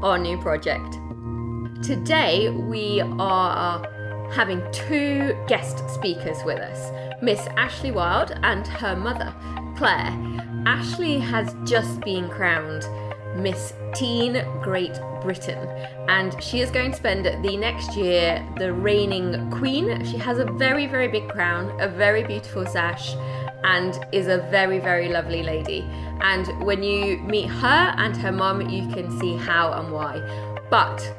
our new project. Today we are having 2 guest speakers with us, Miss Ashleigh Wild and her mother, Claire. Ashleigh has just been crowned Miss Teen Great Britain, and she is going to spend the next year the reigning queen. She has a very, very big crown, a very beautiful sash, and is a very, very lovely lady. And when you meet her and her mum, you can see how and why. But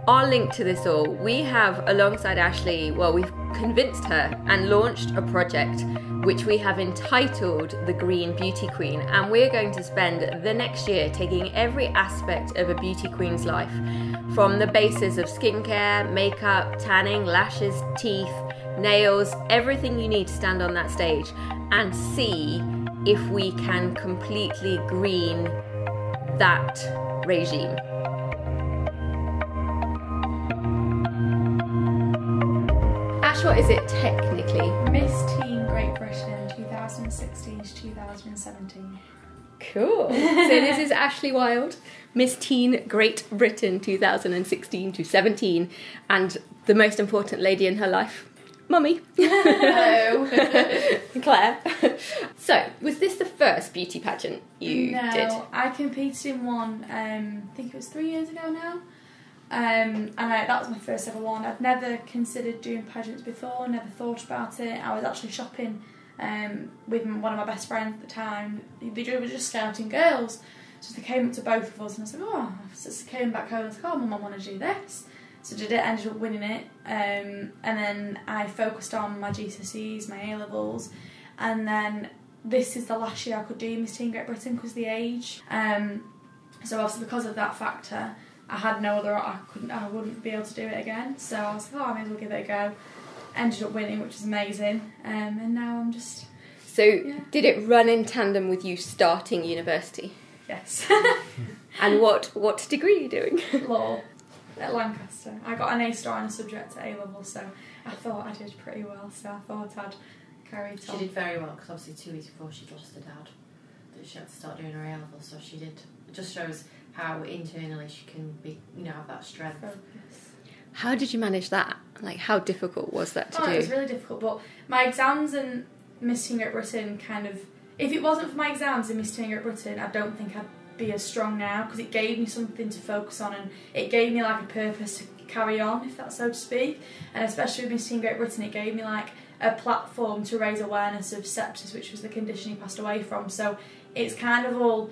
our link to this all, we have alongside Ashleigh, well, we've convinced her and launched a project which we have entitled The Green Beauty Queen, and we're going to spend the next year taking every aspect of a beauty queen's life, from the bases of skincare, makeup, tanning, lashes, teeth, nails, everything you need to stand on that stage, and see if we can completely green that regime. Ash, what is it technically? Miss Teen Great Britain 2016 to 2017. Cool. So this is Ashleigh Wild, Miss Teen Great Britain 2016 to 17, and the most important lady in her life, Mummy. Hello. Claire. So, was this the first beauty pageant you did? No, I competed in one, I think it was 3 years ago now. And that was my first ever one. I'd never considered doing pageants before, never thought about it. I was actually shopping with one of my best friends at the time. They were just scouting girls. So they came up to both of us and I was like, oh, so I came back home and I was like, oh, Mum, I want to do this. So I did it, ended up winning it. And then I focused on my GCSEs, my A-levels. And then this is the last year I could do Miss Teen Great Britain because of the age. So obviously because of that factor, I had no other, I wouldn't be able to do it again. So I was like, oh, I may as well give it a go. Ended up winning, which is amazing. And now I'm just... So did it run in tandem with you starting university? Yes. And what degree are you doing? Law at Lancaster. I got an A star in a subject at A-level, so I thought I did pretty well. So I thought I'd carry it on. She did very well because obviously 2 weeks before she'd lost her dad, that she had to start doing her A-level, so she did. It just shows how internally she can be, have that strength. Focus. How did you manage that? Like, how difficult was that to do? It was really difficult, but my exams in Miss Teen Great Britain kind of... If it wasn't for my exams in Miss Teen Great Britain, I don't think I'd be as strong now, because it gave me something to focus on and it gave me like a purpose to carry on, if that's so to speak. And especially with Miss Teen Great Britain, it gave me like a platform to raise awareness of sepsis, which was the condition he passed away from. So it's kind of all...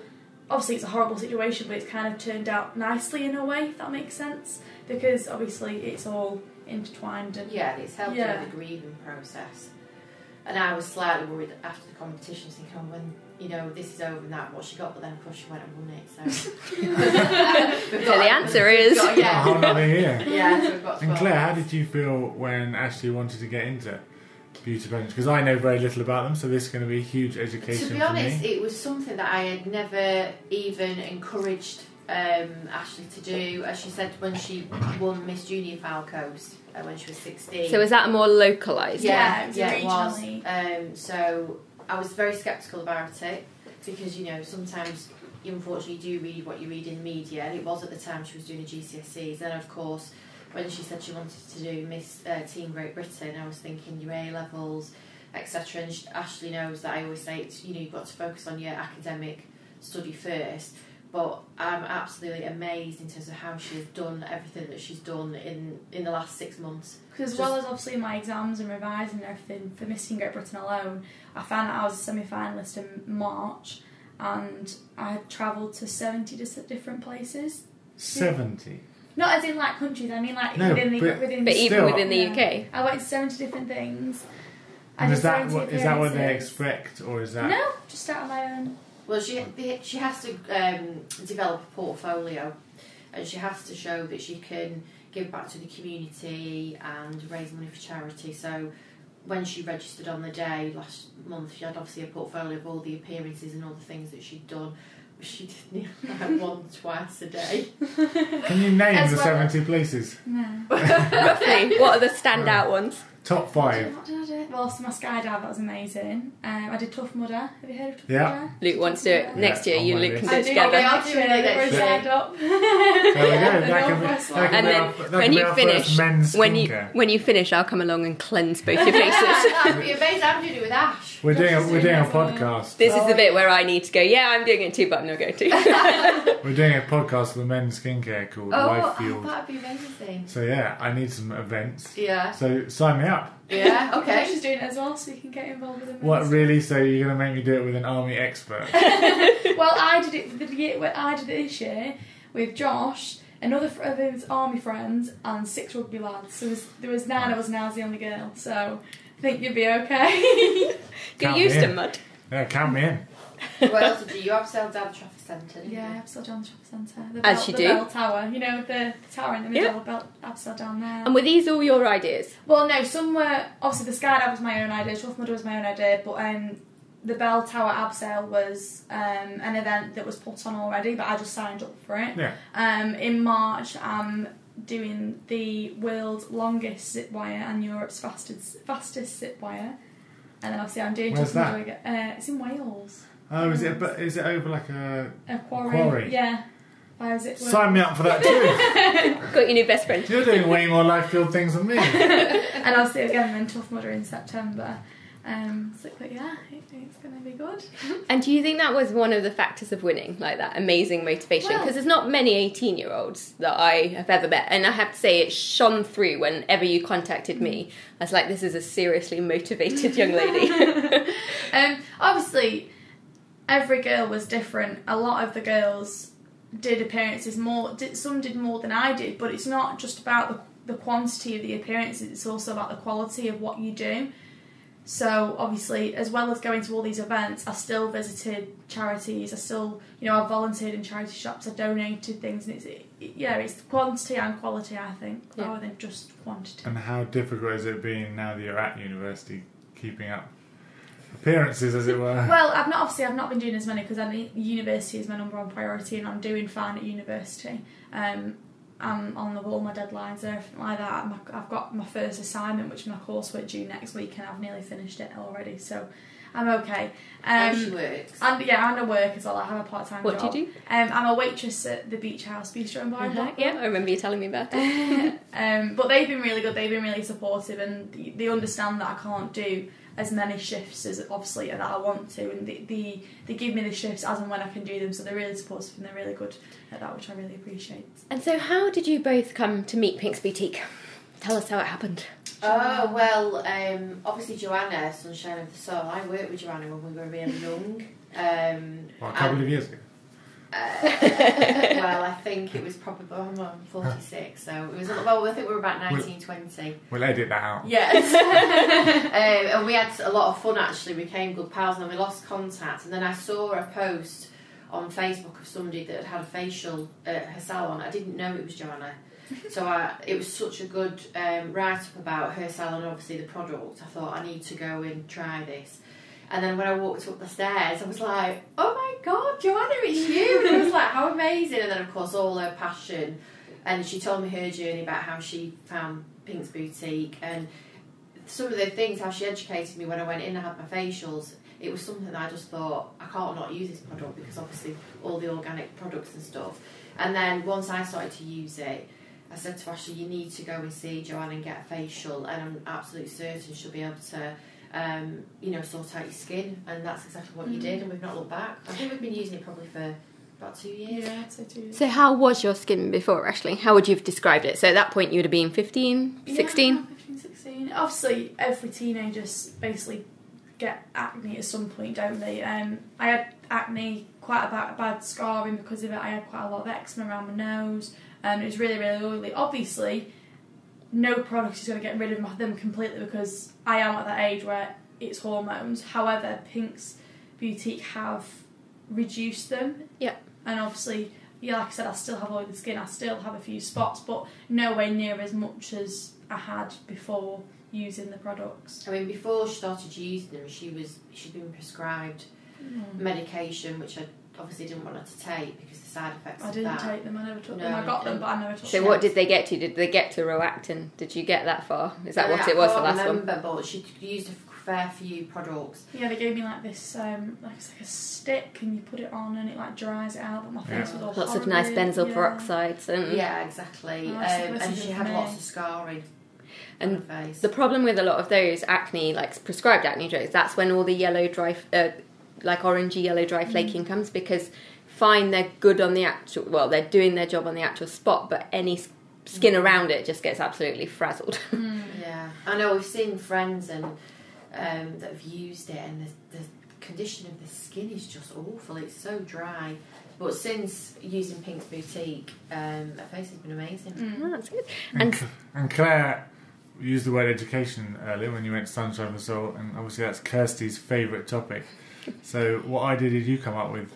Obviously it's a horrible situation, but it's kind of turned out nicely in a way, if that makes sense, because obviously it's all intertwined. And yeah, it's helped with the grieving process. And I was slightly worried after the competition, thinking, oh, when this is over and that, what she got, but then of course she went and won it. So, so the answer is how not here. Yeah, so we've got 12. And Claire, how did you feel when Ashleigh wanted to get into beauty pageants? Because I know very little about them, so this is going to be a huge education for me. To be honest, it was something that I had never even encouraged Ashleigh to do. As she said, when she won Miss Junior Foul Coast when she was 16. So is that more localised? Yeah, it regionally. was. So I was very sceptical about it because, sometimes you unfortunately do read what you read in the media, and it was at the time she was doing her GCSEs. Then, of course, when she said she wanted to do Miss Teen Great Britain, I was thinking your A-levels, etc. And Ashleigh knows that I always say, you've got to focus on your academic study first. But I'm absolutely amazed in terms of how she's done everything that she's done in the last 6 months. Because as well as obviously my exams and revising and everything for Miss Teen Great Britain alone, I found out I was a semi-finalist in March, and I had travelled to 70 different places. 70? Not as in like countries, I mean like no, within the UK. I went to 70 different things. And is that what they expect, or is that... No, just out on my own. Well, she has to develop a portfolio, and she has to show that she can give back to the community and raise money for charity. So when she registered on the day last month, she had obviously a portfolio of all the appearances and all the things that she'd done. She did like twice a day. Can you name the 70 places? No. Roughly, what are the standout ones? Top 5. What did I do? Well, so my skydive, that was amazing. I did Tough Mudder. Have you heard of Tough Yeah. Mudder? Luke wants to do it next year. You and Luke can do it I do. together. I'll do it next year. Signed up. There we go. That can be, And then when you finish, when you finish, I'll come along and cleanse both your faces. That'd be amazing. I'm doing it with Ash. We're doing a podcast. This is the bit where I need to go. Yeah, I'm doing it too, but I'm not going to. We're doing a podcast for the men's skincare called Life Fueled. That'd be amazing. So yeah, I need some events. Yeah. So sign me up. Yeah. Okay. She's doing it as well, so you can get involved with them. What really? So you're going to make me do it with an army expert? Well, I did it this year with Josh, another of his army friends, and 6 rugby lads. So there was 9 of us, and I was the only girl. So I think you'd be okay. Get used to mud. Yeah, count me in. What else did you? You abseiled down the traffic centre. didn't Yeah, you? Abseil down the shopping centre. As you do. The bell tower, you know, the tower in the middle, Abseil down there. And were these all your ideas? Well, no, some were, obviously the skydive was my own idea, Tough Mudder was my own idea, but the bell tower abseil was an event that was put on already, but I just signed up for it. Yeah. In March, I'm doing the world's longest zip wire and Europe's fastest zip wire. And then obviously I'm doing Where's Tough Mudder. It's in Wales. Oh, is it over like a quarry? Yeah. Sign me up for that too. Got your new best friend. You're doing way more life field things than me. And obviously again then Tough Mudder in September. But yeah, it's going to be good. And do you think that was one of the factors of winning, like that amazing motivation? Because there's not many 18-year-olds that I have ever met, and I have to say it shone through whenever you contacted me. I was like, this is a seriously motivated young lady. Obviously, every girl was different. A lot of the girls did appearances some did more than I did, but it's not just about the quantity of the appearances, it's also about the quality of what you do. So obviously, as well as going to all these events, I still visited charities. I still, I volunteered in charity shops. I donated things, and it's quantity and quality, I think, rather than just quantity. And how difficult is it being now that you're at university, keeping up appearances, as it were? Well, I've not been doing as many because university is my number one priority, and I'm doing fine at university. I'm on all my deadlines and everything like that. I've got my first assignment, which is my coursework, due next week, and I've nearly finished it already, so I'm okay. She works. And I work as well. I have a part-time job. What do you do? I'm a waitress at the Beach House Bistro in Barnard. Yeah, I remember you telling me about it. But they've been really good. They've been really supportive, and they understand that I can't do as many shifts as obviously that I want to, and they give me the shifts as and when I can do them, so they're really supportive and they're really good at that, which I really appreciate. And so how did you both come to meet Pink's Boutique? Tell us how it happened. Oh, well, obviously Joanna, Sunshine of the Soul, I worked with Joanna when we were really young. A couple of years ago? Well, I think it was probably, I'm 46, so it was, I think we were about 19, 20. We'll edit that out. Yes. And we had a lot of fun, actually. We became good pals, and then we lost contact. And then I saw a post on Facebook of somebody that had a facial at her salon. I didn't know it was Joanna. So it was such a good write-up about her salon, obviously the product. I thought, I need to go and try this. And then when I walked up the stairs, I was like, oh my God, Joanna, it's you. And I was like, how amazing. And then, of course, all her passion. And she told me her journey about how she found Pink's Boutique and some of the things, how she educated me when I went in and had my facials. It was something that I just thought, I can't not use this product because obviously all the organic products and stuff. And then once I started to use it, I said to Ashleigh, you need to go and see Joanna and get a facial, and I'm absolutely certain she'll be able to sort out your skin, and that's exactly what you did, and we've not looked back. I think we've been using it probably for about 2 years. Yeah, I'd say 2 years. So how was your skin before, Ashleigh? How would you have described it? So at that point you would have been 15, 16? Yeah, 15, 16. Obviously, every teenager basically get acne at some point, don't they? I had acne, quite a bad scarring because of it. I had quite a lot of eczema around my nose, and it was really, really oily. Obviously, no product is going to get rid of them completely because I am at that age where it's hormones. However, Pink's Boutique have reduced them. Yeah. And obviously, like I said, I still have oily skin. I still have a few spots, but nowhere near as much as I had before using the products. I mean, before she started using them, she'd been prescribed medication, which obviously didn't want her to take because the side effects I of didn't that. take them. I never took No, them. I got them, and- but I never took So them. what did they get to? Did they get to Roactin? Did you get that far? Is that what it was, the last I one? remember, but she used a fair few products. Yeah, they gave me like this, like it's like a stick, and you put it on, and it like dries it out. But my face was all Lots of nice horrid, benzoyl yeah. peroxides. And Yeah, exactly. Oh, that's and she had for lots me. of scarring And on her face. the problem with a lot of those acne, like prescribed acne drugs, that's when all the yellow dry, like orangey yellow dry flaking comes, because fine, they're good on the actual, well, they're doing their job on the actual spot, but any skin around it just gets absolutely frazzled. Yeah, I know we've seen friends and that have used it, and the condition of the skin is just awful. It's so dry. But since using Pink's Boutique, her face has been amazing. Oh, that's good. And Claire used the word education earlier when you went to Sunshine for Soul, and obviously that's Kirsty's favourite topic. So what idea did you come up with?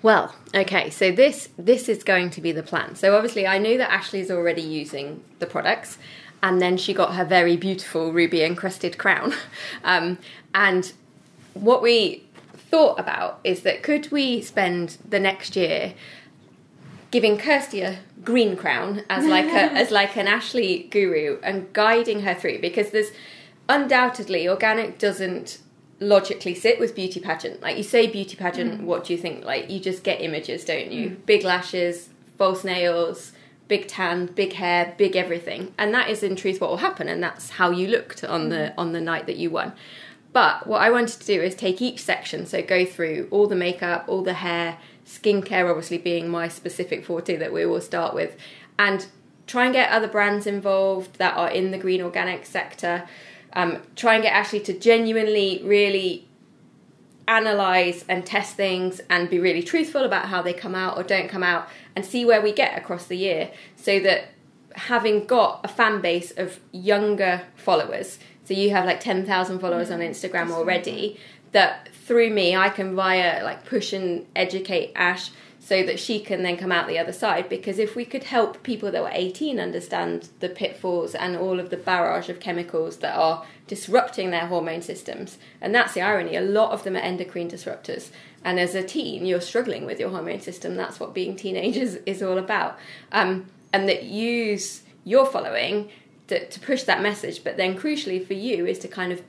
Well, okay, so this is going to be the plan. So obviously I knew that Ashleigh's already using the products, and then she got her very beautiful ruby encrusted crown. And what we thought about is that could we spend the next year giving Kirsty a green crown as like an Ashleigh guru and guiding her through, because there's undoubtedly organic doesn't logically sit with beauty pageant. Like, you say beauty pageant, what do you think? Like, you just get images, don't you? Big lashes, false nails, big tan, big hair, big everything, and that is in truth what will happen, and that's how you looked on the night that you won. But what I wanted to do is take each section, so go through all the makeup, all the hair, skincare obviously being my specific forte that we will start with, and try and get other brands involved that are in the green organic sector. Try and get Ashleigh to genuinely really analyse and test things and be really truthful about how they come out or don't come out, and see where we get across the year, so that having got a fan base of younger followers, so you have like 10,000 followers on Instagram already, that through me I can push and educate Ash so that she can then come out the other side. Because if we could help people that were 18 understand the pitfalls and all of the barrage of chemicals that are disrupting their hormone systems, and that's the irony, a lot of them are endocrine disruptors, and as a teen you're struggling with your hormone system. That's what being teenagers is all about, and that use your following to push that message. But then crucially for you is to kind of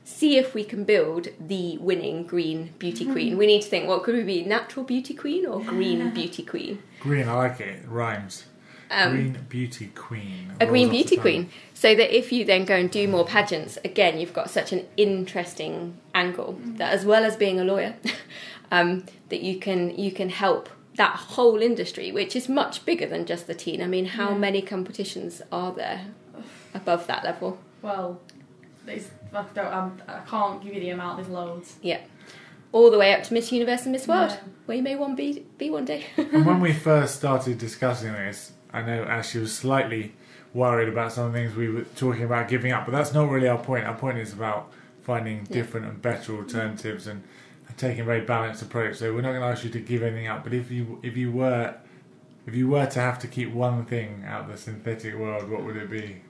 see if we can build the winning green beauty queen. We need to think, what could we be, natural beauty queen or green beauty queen? Green, I like it. It rhymes. Green beauty queen. A green beauty queen. So that if you then go and do more pageants, again, you've got such an interesting angle that, as well as being a lawyer, that you can help that whole industry, which is much bigger than just the teen. I mean, how many competitions are there above that level? Well, I can't give you the amount. There's loads. Yeah. All the way up to Miss Universe and Miss World, Yeah. where you may one be one day. And when we first started discussing this, I know Ashley was slightly worried about some things we were talking about giving up, but that's not really our point. Our point is about finding different and better alternatives and taking a very balanced approach. So we're not going to ask you to give anything up, but if you were to have to keep one thing out of the synthetic world, what would it be?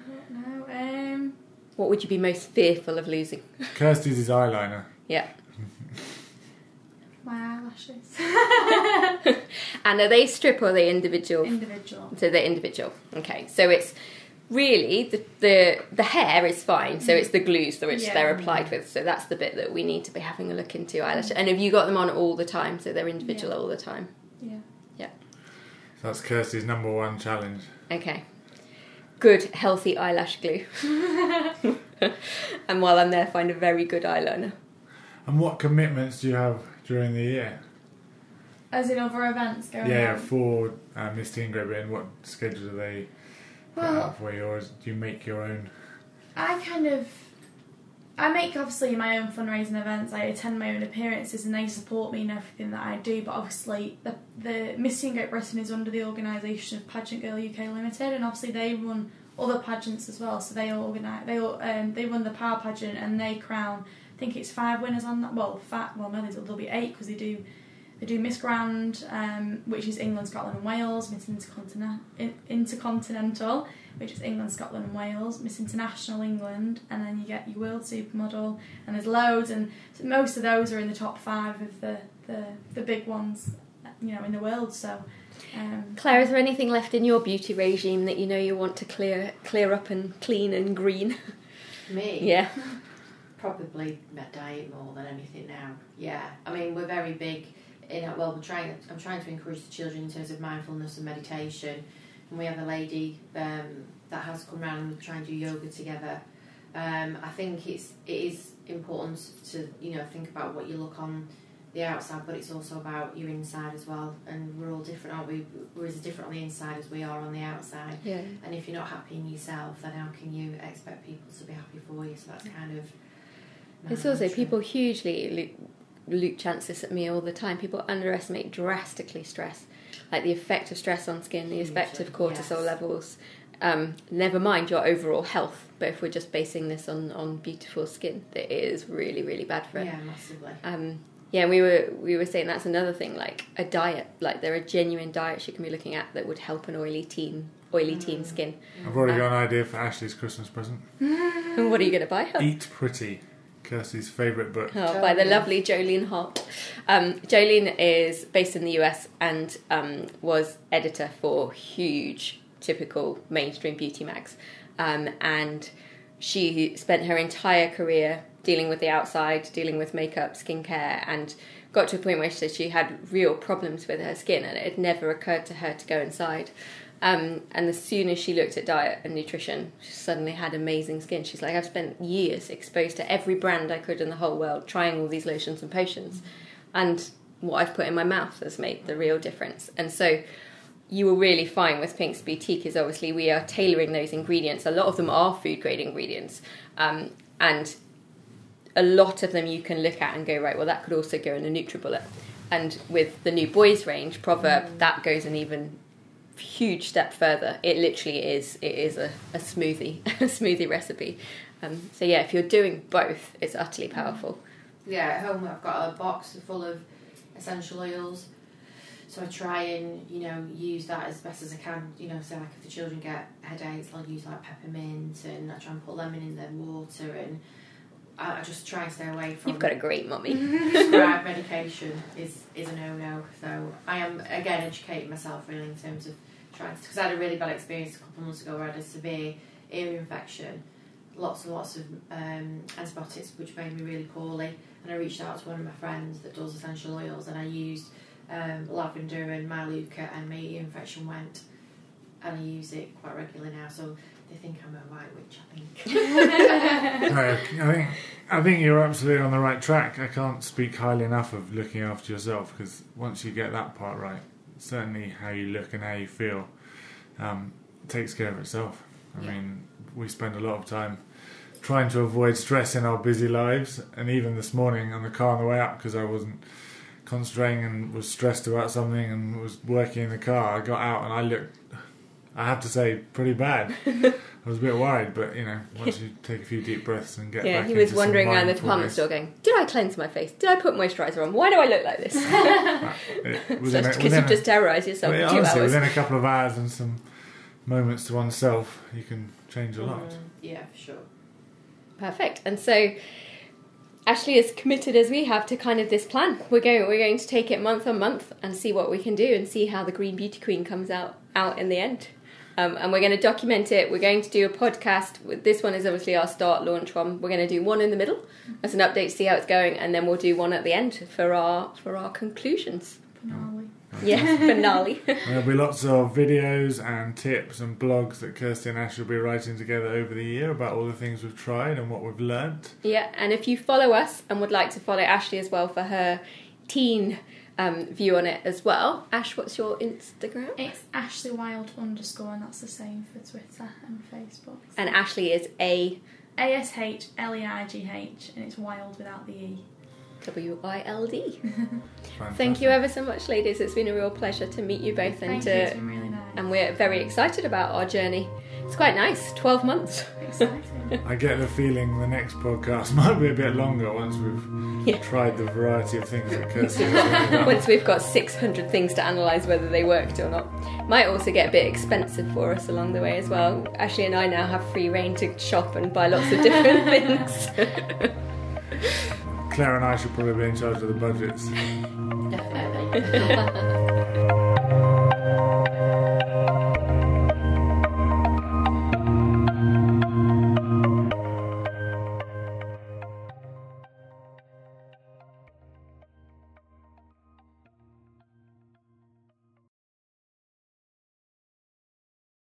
I don't know. What would you be most fearful of losing? Kirsty's is eyeliner. Yeah. My eyelashes. And are they strip or are they individual? Individual. So they're individual. Okay. So it's really the hair is fine. So it's the glues which they're applied with. So that's the bit that we need to be having a look into eyelash. And have you got them on all the time? So they're individual all the time. Yeah. Yeah. So that's Kirsty's number one challenge. Okay. Good, healthy eyelash glue. And while I'm there, find a very good eyeliner. And what commitments do you have during the year? As in other events going Yeah, on. for Miss Teen Great Britain, what schedule do they put out for you, or do you make your own? I make obviously my own fundraising events. I attend my own appearances, and they support me in everything that I do. But obviously, the Miss Teen Great Britain is under the organisation of Pageant Girl UK Limited, and obviously they run other pageants as well. So they run the Power Pageant, and they crown, I think it's 5 winners on that. Well, no, there'll be 8 because they do Miss Grand, which is England, Scotland and Wales, Miss Intercontinental, which is England, Scotland and Wales, Miss International England, and then you get your World Supermodel, and there's loads, and most of those are in the top 5 of the the big ones, you know, in the world. So, Claire, is there anything left in your beauty regime that you know you want to clear up and clean and green? Me? Yeah. Probably diet more than anything now. Yeah, I mean, we're very big in it. Well, I'm trying to encourage the children in terms of mindfulness and meditation. And we have a lady that has come round and we try and do yoga together. I think it is important to, you know, think about what you look on the outside, but it's also about your inside as well. And we're all different, aren't we? We're as different on the inside as we are on the outside. Yeah. And if you're not happy in yourself, then how can you expect people to be happy for you? So that's kind of... It's also people hugely... Luke chants this at me all the time. People underestimate drastically stress, like the effect of stress on skin, the effect of cortisol levels. Never mind your overall health, but if we're just basing this on beautiful skin, that it is really, really bad for it. Yeah, massively. Yeah, we were saying that's another thing, like a diet. Like there are genuine diets you can be looking at that would help an oily teen skin. I've already got an idea for Ashleigh's Christmas present. And what are you going to buy her? Eat Pretty, Kirsty's favourite book. Oh, by the lovely Jolene Hart. Jolene is based in the US and was editor for huge, typical mainstream beauty mags. And she spent her entire career dealing with the outside, dealing with makeup, skincare, and got to a point where she said she had real problems with her skin and it had never occurred to her to go inside. And as soon as she looked at diet and nutrition, she suddenly had amazing skin. She's like, I've spent years exposed to every brand I could in the whole world, trying all these lotions and potions. And what I've put in my mouth has made the real difference. And so you will really find with Pink's Boutique is obviously we are tailoring those ingredients. A lot of them are food grade ingredients. And a lot of them you can look at and go, right, well, that could also go in a NutriBullet. And with the new boys range, Proverb, that goes an even huge step further. It literally is a smoothie, a smoothie recipe. So yeah, if you're doing both, it's utterly powerful. Yeah, at home I've got a box full of essential oils. So I try and, you know, use that as best as I can. You know, so like if the children get headaches, I'll use like peppermint, and I try and put lemon in their water, and I just try and stay away from... You've got a great mummy. Prescribed medication is a no-no. So I am, again, educating myself really in terms of trying to... Because I had a really bad experience a couple of months ago where I had a severe ear infection, lots and lots of antibiotics, which made me really poorly. And I reached out to one of my friends that does essential oils, and I used lavender and Maluka, and my ear infection went. And I use it quite regularly now, so they think I'm a white witch, I think. No, I think you're absolutely on the right track. I can't speak highly enough of looking after yourself, because once you get that part right, certainly how you look and how you feel takes care of itself. I mean, we spend a lot of time trying to avoid stress in our busy lives, and even this morning on the car on the way up, because I wasn't concentrating and was stressed about something and was working in the car, I got out and I looked, I have to say, pretty bad. I was a bit worried, but you know, once you take a few deep breaths and get back into... Yeah, he was wandering around the department store going, did I cleanse my face? Did I put moisturiser on? Why do I look like this? Because you've just terrorised yourself for 2 honestly, hours. within a couple of hours and some moments to oneself, you can change a lot. Yeah, for sure. Perfect. And so Ashleigh is committed as we have to kind of this plan. We're going to take it month on month and see what we can do and see how the Green Beauty Queen comes out in the end. And we're going to document it. We're going to do a podcast. This one is obviously our start launch one. We're going to do one in the middle as an update to see how it's going, and then we'll do one at the end for our conclusions. Finale. Yeah, finale. There'll be lots of videos and tips and blogs that Kirsty and Ash will be writing together over the year about all the things we've tried and what we've learnt. Yeah, and if you follow us and would like to follow Ashleigh as well for her teen view on it as well. Ash, what's your Instagram? It's AshleighWild_, and that's the same for Twitter and Facebook. And Ashleigh is ASHLEIGH, and it's wild without the E. WILD. Fantastic. Thank you ever so much, ladies. It's been a real pleasure to meet you both. Thank you, it's been really nice. And we're very excited about our journey. It's quite nice, 12 months. Exciting. I get the feeling the next podcast might be a bit longer once we've tried the variety of things that Kirsty has done. Once we've got 600 things to analyse whether they worked or not. Might also get a bit expensive for us along the way as well. Ashleigh and I now have free rein to shop and buy lots of different things. Claire and I should probably be in charge of the budgets. that.